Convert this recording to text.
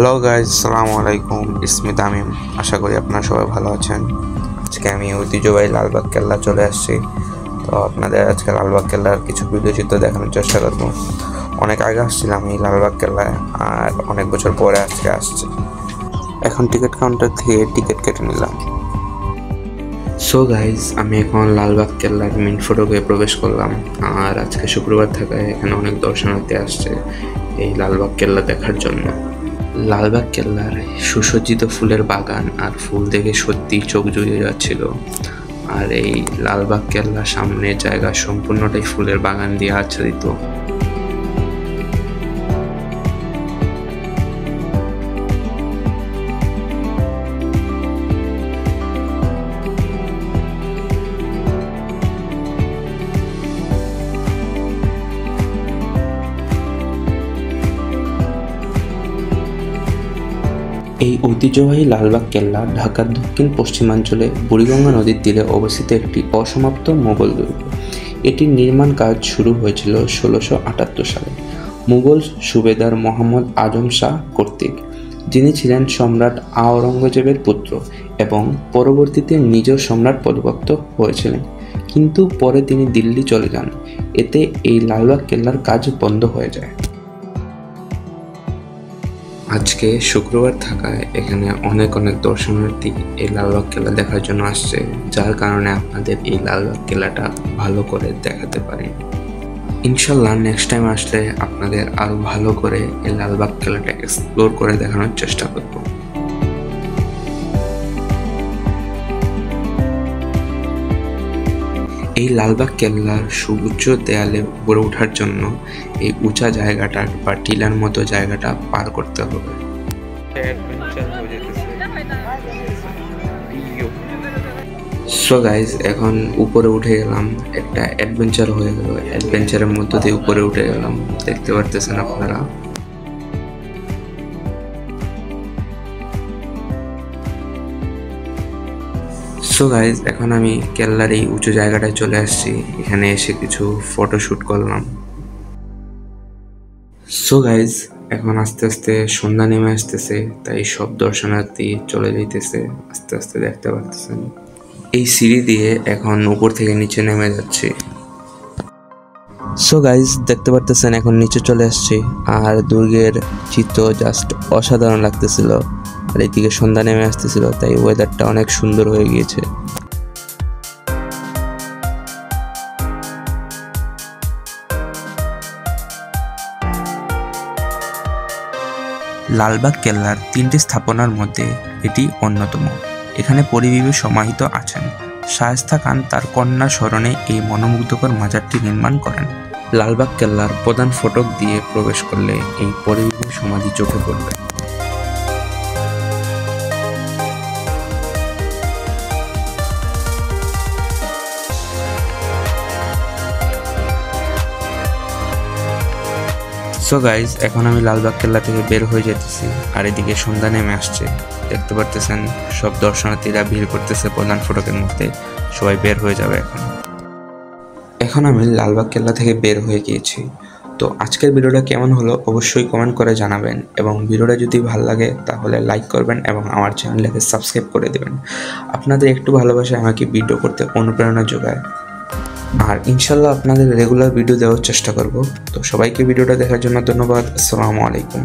Hello guys, আসসালামু আলাইকুম। ইসমি তামিম। আশা করি আপনারা সবাই ভালো আছেন। আজকে আমি ঐতিহ্যবাহী লালবাগ কেল্লা চলে আসছি। তো আপনাদের আজকে লালবাগ কেল্লার কিছু ভিডিও চিত্র দেখানোর চেষ্টা করব। অনেক আগে আসছিলাম এই লালবাগ কেল্লায়, আর অনেক বছর পরে আজকে আসছি। এখন টিকিট কাউন্টার থেকে টিকিট কেটে নিলাম। সো গাইজ, আমি এখন লালবাগ কেল্লার মেন ফটকে প্রবেশ করলাম। আর আজকে শুক্রবার থাকায় এখানে অনেক দর্শনার্থী আসছে এই লালবাগ কেল্লা দেখার জন্য। লালবাগ কেল্লার সুসজ্জিত ফুলের বাগান আর ফুল দেখে সত্যি চোখ জুড়িয়ে যাচ্ছিল। আর এই লালবাগ কেল্লার সামনের জায়গা সম্পূর্ণটাই ফুলের বাগান দিয়ে আচ্ছাদিত। এই ঐতিহ্যবাহী লালবাগ কেল্লা ঢাকার দক্ষিণ পশ্চিমাঞ্চলে বুড়িগঙ্গা নদীর তীরে অবস্থিত একটি অসমাপ্ত মোগল দুর্গ। এটির নির্মাণ কাজ শুরু হয়েছিল 1678 সালে মুঘল সুবেদার মোহাম্মদ আজম শাহ কর্তৃক, যিনি ছিলেন সম্রাট আওরঙ্গজেবের পুত্র এবং পরবর্তীতে নিজ সম্রাট পদপ্রাপ্ত হয়েছিলেন। কিন্তু পরে তিনি দিল্লি চলে যান। এতে এই লালবাগ কেল্লার কাজ বন্ধ হয়ে যায়। আজকে শুক্রবার থাকায় এখানে অনেক দর্শনার্থী এই লালবাগ কেল্লা দেখার জন্য আসছে, যার কারণে আপনাদের এই লালবাগ কেল্লাটা ভালো করে দেখাতে পারি। ইনশাল্লাহ নেক্সট টাইম আসলে আপনাদের আরো ভালো করে এই লালবাগ কেল্লাটা এক্সপ্লোর করে দেখানোর চেষ্টা করব। এই লালবাগ কেল্লার সুউচ্চ দেয়ালে উপরে ওঠার জন্য এই উঁচা জায়গাটা বা টিলার মতো জায়গাটা পার করতে হবে। সো গাইজ, এখন উপরে উঠে গেলাম। একটা অ্যাডভেঞ্চার হয়ে গেল। অ্যাডভেঞ্চারের মধ্য দিয়ে উপরে উঠে গেলাম, দেখতে পারতেছেন আপনারা। সো গাইজ, এখন আমি কেল্লার এই উঁচু জায়গাটায় চলে আসছি। এখানে এসে কিছু ফটোশ্যুট করলাম। সো গাইজ, এখন আস্তে আস্তে সন্ধ্যা নেমে আসতেছে, তাই সব দর্শনার্থী চলে যাইতেছে আস্তে আস্তে, দেখতে পারতেছেন। এই সিঁড়ি দিয়ে এখন উপর থেকে নিচে নেমে যাচ্ছি। সো গাইজ, দেখতে পারতেছেন এখন নিচে চলে আসছি। আর দুর্গের চিত্র জাস্ট অসাধারণ লাগতেছিল। আর এইদিকে সন্ধ্যা নেমে আসতেছিল, তাই ওয়েদারটা অনেক সুন্দর হয়ে গিয়েছে। লালবাগ কেল্লার 3টি স্থাপনার মধ্যে এটি অন্যতম। এখানে পরিবিবি সমাহিত আছেন। শায়েস্তা খান তার কন্যার স্মরণে এই মনোমুগ্ধকর মাজারটি নির্মাণ করেন। লালবাগ কেল্লার প্রধান ফটক দিয়ে প্রবেশ করলে এই পরিবিবি সমাধি চোখে পড়বে। সো গাইজ, এখন আমি লালবাগ কেল্লা থেকে বের হয়ে যেতেছি। আর এদিকে সন্ধ্যা নেমে আসছে, দেখতে পারতেছেন সব দর্শনার্থীরা ভিড় করতেছে প্রধান ফটকের মধ্যে। সবাই বের হয়ে যাবে এখন আমি লালবাগ কেল্লা থেকে বের হয়ে গিয়েছি। তো আজকের ভিডিওটা কেমন হলো অবশ্যই কমেন্ট করে জানাবেন, এবং ভিডিওটা যদি ভালো লাগে তাহলে লাইক করবেন এবং আমার চ্যানেলটাকে সাবস্ক্রাইব করে দেবেন। আপনাদের একটু ভালোবাসা আমাকে ভিডিও করতে অনুপ্রেরণা যোগায়। আর ইনশাল্লাহ আপনাদের রেগুলার ভিডিও দেওয়ার চেষ্টা করব। তো সবাইকে ভিডিওটা দেখার জন্য ধন্যবাদ। আসসালামু আলাইকুম।